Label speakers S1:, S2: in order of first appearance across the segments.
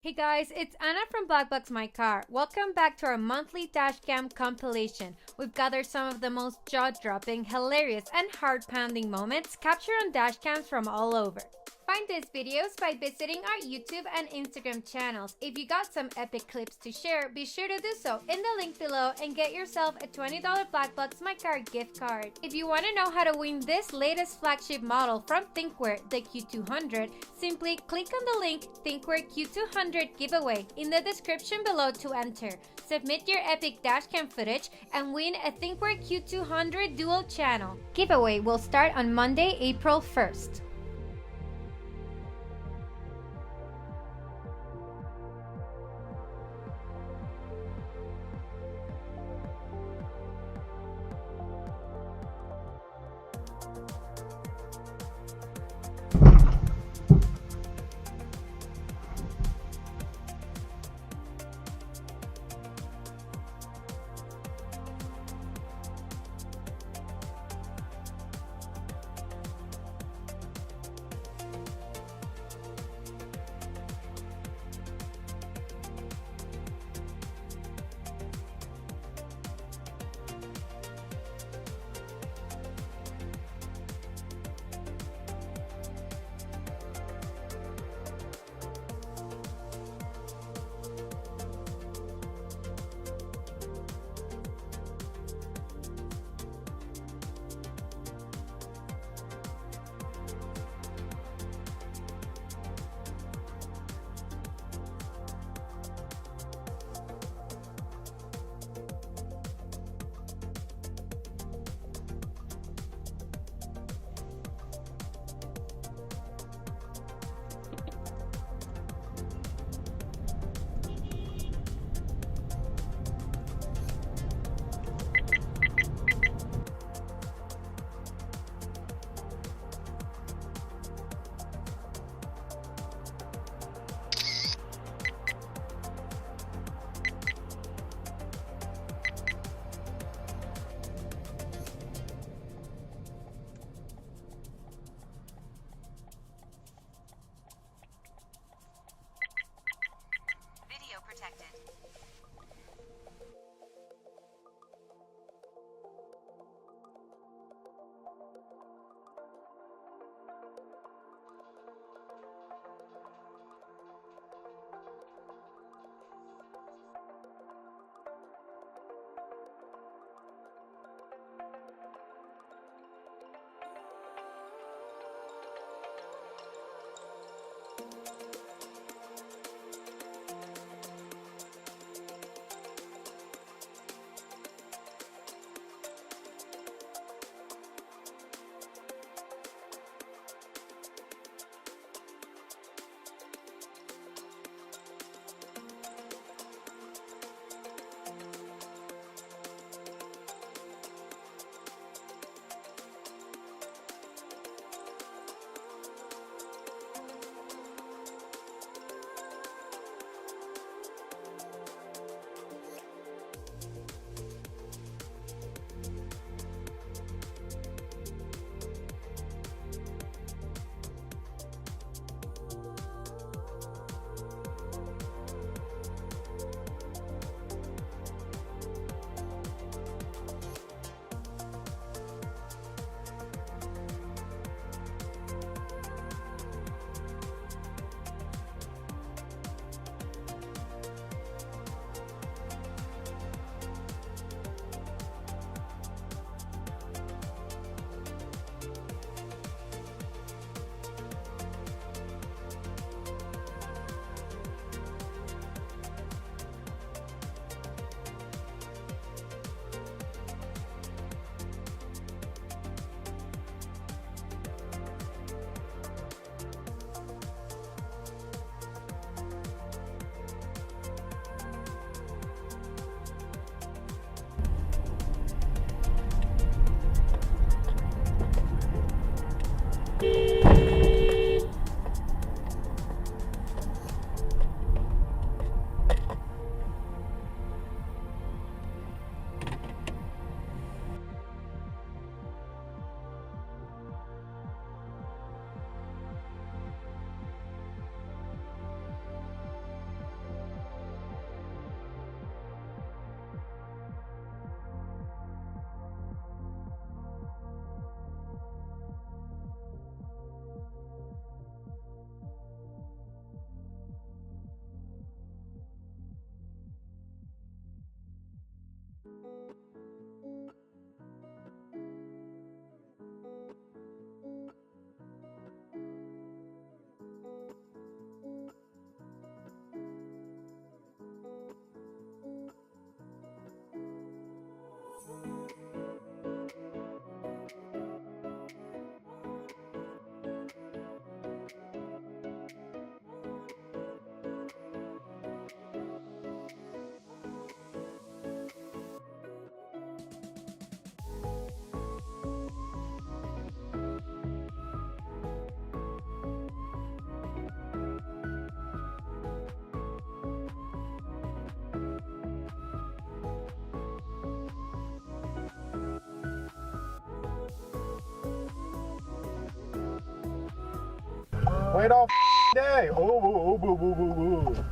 S1: Hey guys, it's Anna from BlackboxMyCar. Welcome back to our monthly dashcam compilation. We've gathered some of the most jaw-dropping, hilarious, and heart-pounding moments captured on dashcams from all over. Find these videos by visiting our YouTube and Instagram channels. If you got some epic clips to share, be sure to do so in the link below and get yourself a $20 BlackboxMyCar gift card. If you want to know how to win this latest flagship model from Thinkware, the Q200, simply click on the link Thinkware Q200 giveaway in the description below to enter. Submit your epic dashcam footage and win a Thinkware Q200 dual channel. Giveaway will start on Monday, April 1st.
S2: wait all day. Oh, boo, boo, boo, boo.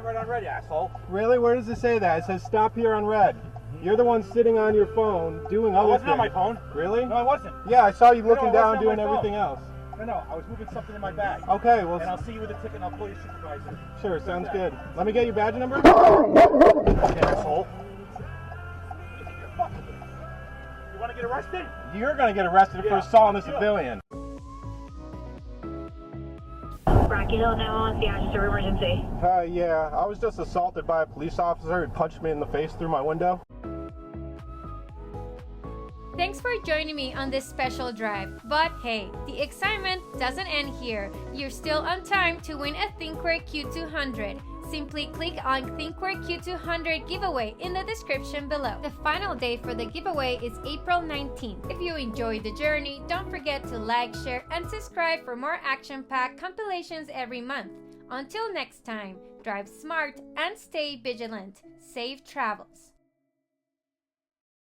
S3: Right on red, asshole.
S2: Really? Where does it say that? It says stop here on red. You're the one sitting on your phone doing other things.
S3: I wasn't on my phone.
S2: Really?
S3: No, I wasn't.
S2: Yeah, I saw you looking
S3: No,
S2: down doing everything else.
S3: No, I was moving something in my bag.
S2: Okay, well...
S3: And I'll see you with a ticket and I'll call your supervisor.
S2: Sure, sounds good. Let me get your badge number.
S3: Okay, asshole. You want to get arrested?
S2: You're going to get arrested for assaulting a civilian.
S4: Rocky Hill 911, the service emergency.
S2: Yeah, I was just assaulted by a police officer who punched me in the face through my window.
S1: Thanks for joining me on this special drive. But hey, the excitement doesn't end here. You're still on time to win a Thinkware Q200. Simply click on Thinkware Q200 giveaway in the description below. The final date for the giveaway is April 19th. If you enjoyed the journey, don't forget to like, share, and subscribe for more action-packed compilations every month. Until next time, drive smart and stay vigilant. Safe travels.